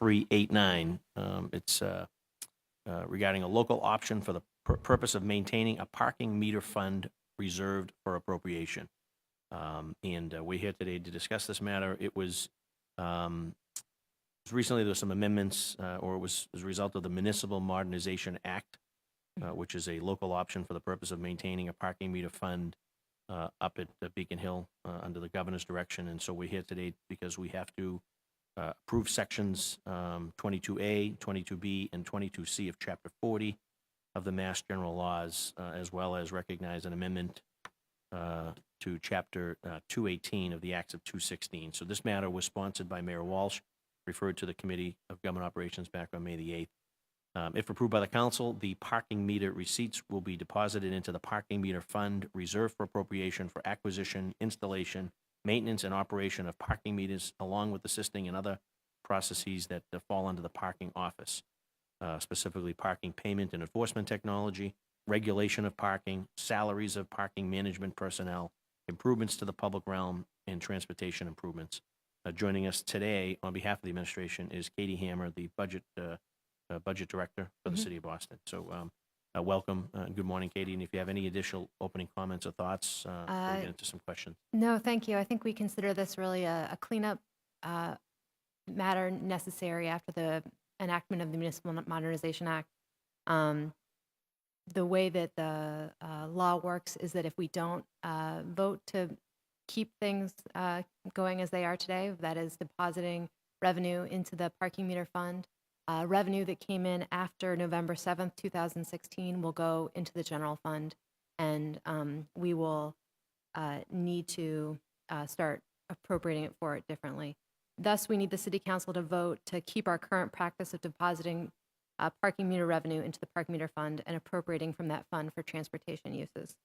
0389. It's regarding a local option for the purpose of maintaining a parking meter fund reserved for appropriation. And we're here today to discuss this matter. It was recently there were some amendments, or it was as a result of the Municipal Modernization Act, which is a local option for the purpose of maintaining a parking meter fund up at Beacon Hill under the governor's direction. And so we're here today because we have to approve sections 22A, 22B, and 22C of Chapter 40 of the Mass General Laws, as well as recognize an amendment to Chapter 218 of the Acts of 216. So this matter was sponsored by Mayor Walsh, referred to the Committee of Government Operations back on May the 8th. If approved by the council, the parking meter receipts will be deposited into the parking meter fund reserved for appropriation for acquisition, installation, maintenance, and operation of parking meters, along with assisting in other processes that fall under the parking office, specifically parking payment and enforcement technology, regulation of parking, salaries of parking management personnel, improvements to the public realm, and transportation improvements. Joining us today on behalf of the administration is Katie Hammer, the budget director for the city of Boston. So welcome. Good morning, Katie. And if you have any additional opening comments or thoughts, we'll get into some questions. No, thank you. I think we consider this really a cleanup matter necessary after the enactment of the Municipal Modernization Act. The way that the law works is that if we don't vote to keep things going as they are today, that is depositing revenue into the parking meter fund, revenue that came in after November 7th, 2016 will go into the general fund, and we will need to start appropriating it for it differently. Thus, we need the City Council to vote to keep our current practice of depositing parking meter revenue into the parking meter fund and appropriating from that fund for transportation uses.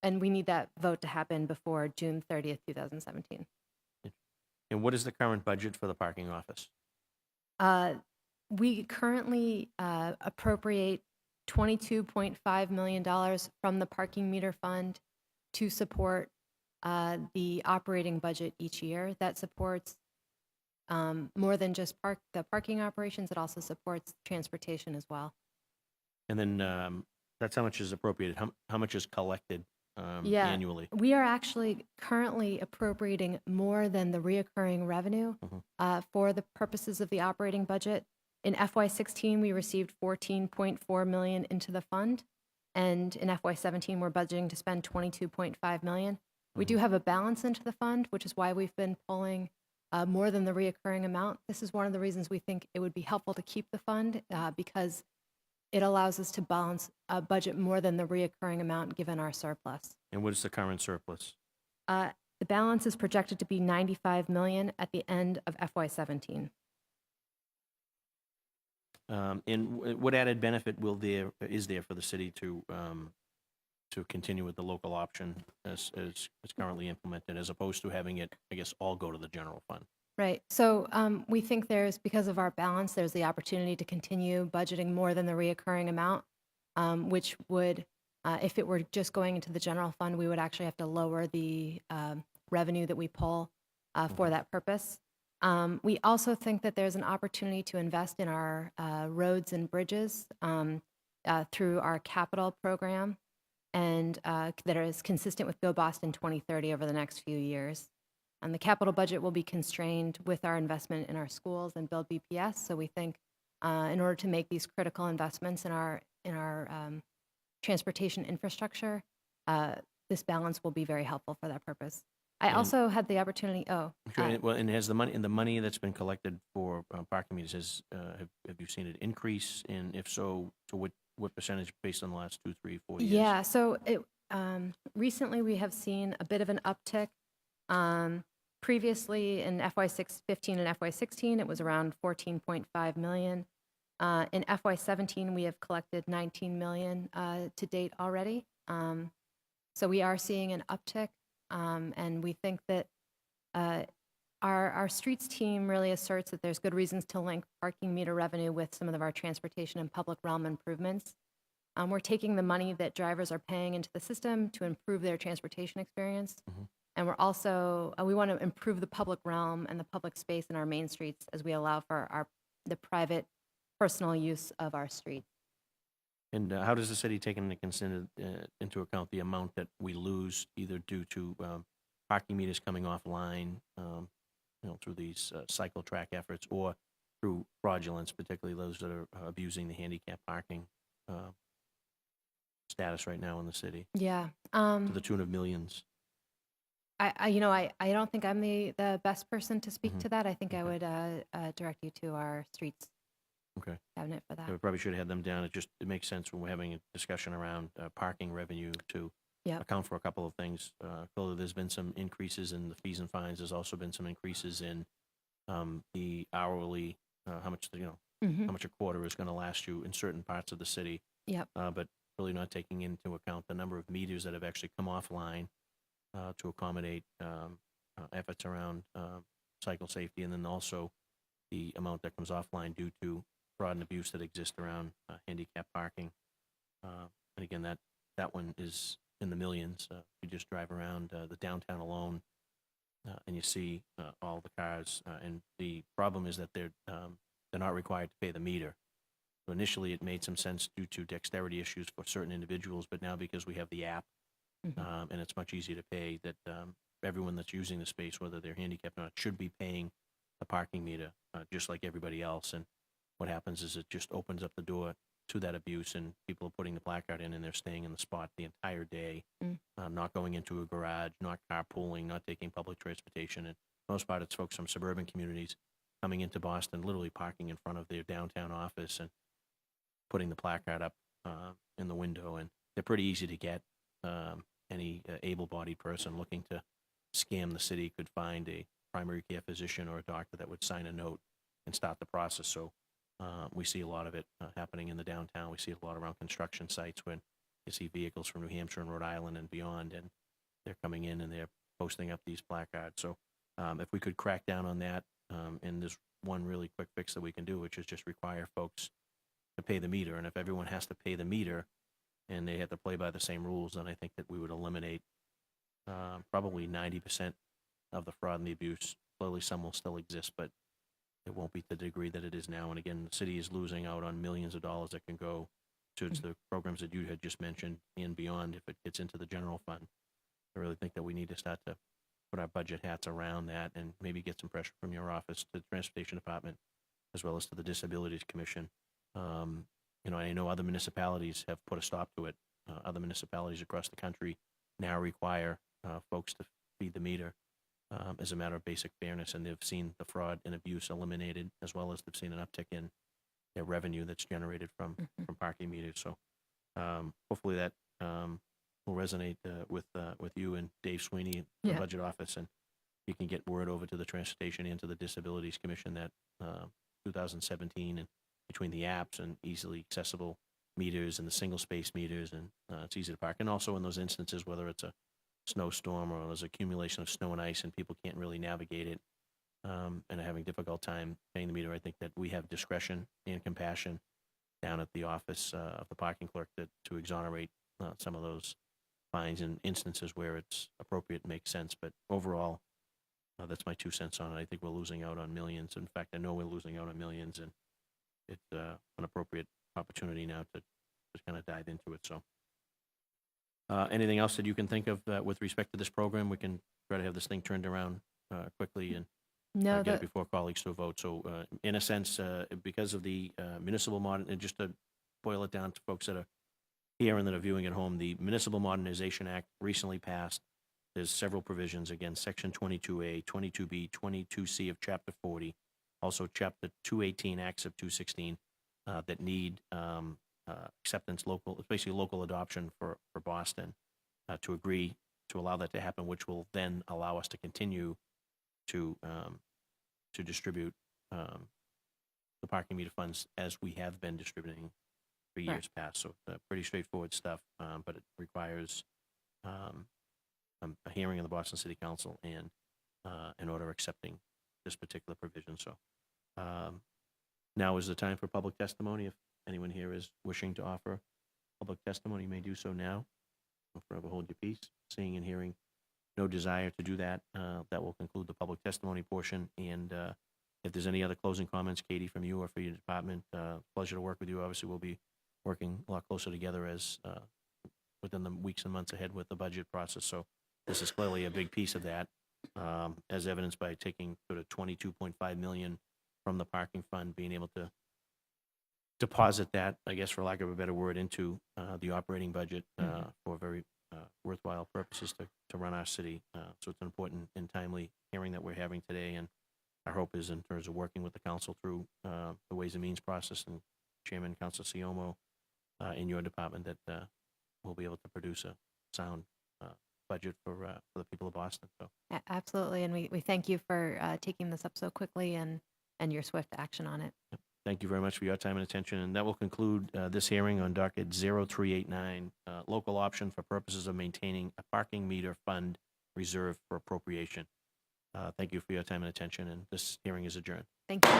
And we need that vote to happen before June 30th, 2017. And what is the current budget for the parking office? We currently appropriate $22.5 million from the parking meter fund to support the operating budget each year. That supports more than just the parking operations. It also supports transportation as well. And then that's how much is appropriated. How much is collected annually? We are actually currently appropriating more than the reoccurring revenue for the purposes of the operating budget. In FY16, we received $14.4 million into the fund, and in FY17, we're budgeting to spend $22.5 million. We do have a balance into the fund, which is why we've been pulling more than the reoccurring amount. This is one of the reasons we think it would be helpful to keep the fund because it allows us to balance a budget more than the reoccurring amount given our surplus. And what is the current surplus? The balance is projected to be $95 million at the end of FY17. And what added benefit is there for the city to continue with the local option as currently implemented, as opposed to having it, I guess, all go to the general fund? Right. So we think because of our balance, there's the opportunity to continue budgeting more than the reoccurring amount, which would, if it were just going into the general fund, we would actually have to lower the revenue that we pull for that purpose. We also think that there's an opportunity to invest in our roads and bridges through our capital program, and that is consistent with Go Boston 2030 over the next few years. And the capital budget will be constrained with our investment in our schools and build BPS. So we think in order to make these critical investments in our transportation infrastructure, this balance will be very helpful for that purpose. I also had the opportunity. And has the money that's been collected for parking meters, have you seen it increase? And if so, to what percentage based on the last 2, 3, 4 years? Yeah. So recently we have seen a bit of an uptick. Previously in FY15 and FY16, it was around $14.5 million. In FY17, we have collected $19 million to date already. So we are seeing an uptick, and we think that our streets team really asserts that there's good reasons to link parking meter revenue with some of our transportation and public realm improvements. We're taking the money that drivers are paying into the system to improve their transportation experience. And we're also, we want to improve the public realm and the public space in our main streets as we allow for the private, personal use of our streets. And how does the city take into account the amount that we lose either due to parking meters coming offline, through these cycle track efforts, or through fraudulence, particularly those that are abusing the handicap parking status right now in the city, Yeah. to the tune of millions? I don't think I'm the best person to speak Mhm. to that. I think I Okay. would direct you to our streets Okay. cabinet for that. Yeah, we probably should have had them down. It makes sense when we're having a discussion around parking revenue to Yep. account for a couple of things. Clearly, there's been some increases in the fees and fines. There's also been some increases in the hourly, how much, Mm-hmm. how much a quarter is going to last you in certain parts of the city, Yep. but really not taking into account the number of meters that have actually come offline to accommodate efforts around cycle safety, and then also the amount that comes offline due to fraud and abuse that exists around handicap parking. And again, that one is in the millions. You just drive around the downtown alone, and you see all the cars. And the problem is that they're not required to pay the meter. So initially, it made some sense due to dexterity issues for certain individuals, but now because we have the app, Mm-hmm. and it's much easier to pay, that everyone that's using the space, whether they're handicapped or not, should be paying the parking meter just like everybody else. And what happens is it just opens up the door to that abuse, and people are putting the placard in, and they're staying in the spot the entire day, Mm. not going into a garage, not carpooling, not taking public transportation. And for the most part, it's folks from suburban communities coming into Boston, literally parking in front of their downtown office and putting the placard up in the window. And they're pretty easy to get. Any able-bodied person looking to scam the city could find a primary care physician or a doctor that would sign a note and start the process. So we see a lot of it happening in the downtown. We see it a lot around construction sites when you see vehicles from New Hampshire and Rhode Island and beyond, and they're coming in and they're posting up these placards. So if we could crack down on that, and there's one really quick fix that we can do, which is just require folks to pay the meter. And if everyone has to pay the meter and they have to play by the same rules, then I think that we would eliminate probably 90% of the fraud and the abuse. Clearly, some will still exist, but it won't be to the degree that it is now. And again, the city is losing out on millions of dollars that can go towards the programs that you had just mentioned and beyond if it gets into the general fund. I really think that we need to start to put our budget hats around that and maybe get some pressure from your office to the Transportation Department as well as to the Disabilities Commission. I know other municipalities have put a stop to it. Other municipalities across the country now require folks to feed the meter as a matter of basic fairness, and they've seen the fraud and abuse eliminated, as well as they've seen an uptick in their revenue that's generated from parking meters. So hopefully that will resonate with you and Dave Sweeney in the Yeah. budget office, and you can get word over to the Transportation and to the Disabilities Commission that 2017, and between the apps and easily accessible meters and the single space meters, and it's easy to park. And also in those instances, whether it's a snowstorm or there's accumulation of snow and ice and people can't really navigate it and are having a difficult time paying the meter, I think that we have discretion and compassion down at the office of the parking clerk to exonerate some of those fines in instances where it's appropriate and makes sense. But overall, that's my 2 cents on it. I think we're losing out on millions. In fact, I know we're losing out on millions, and it's an appropriate opportunity now to just kind of dive into it. So anything else that you can think of with respect to this program? We can try to have this thing turned around quickly and No, get it before colleagues to a vote. So in a sense, because of the municipal and just to boil it down to folks that are here and that are viewing at home, the Municipal Modernization Act recently passed. There's several provisions, again, Section 22A, 22B, 22C of Chapter 40, also Chapter 218, Acts of 216, that need acceptance, it's basically local adoption for Boston to agree to allow that to happen, which will then allow us to continue to distribute the parking meter funds as we have been distributing for years past. So pretty straightforward stuff, but it requires a hearing of the Boston City Council and an order accepting this particular provision. So now is the time for public testimony. If anyone here is wishing to offer public testimony, you may do so now. Don't forever hold your peace. Seeing and hearing no desire to do that, that will conclude the public testimony portion. And if there's any other closing comments, Katie, from you or for your department, pleasure to work with you. Obviously, we'll be working a lot closer together as within the weeks and months ahead with the budget process. So this is clearly a big piece of that, as evidenced by taking sort of 22.5 million from the parking fund, being able to deposit that, I guess, for lack of a better word, into the operating budget for very worthwhile purposes to run our city. So it's an important and timely hearing that we're having today, and our hope is in terms of working with the council through the Ways and Means process and Chairman Council Siomo in your department that we'll be able to produce a sound budget for the people of Boston. So Absolutely, and we thank you for taking this up so quickly and your swift action on it. thank you very much for your time and attention, and that will conclude this hearing on docket 0389, local option for purposes of maintaining a parking meter fund reserved for appropriation. Thank you for your time and attention, and this hearing is adjourned. Thank you.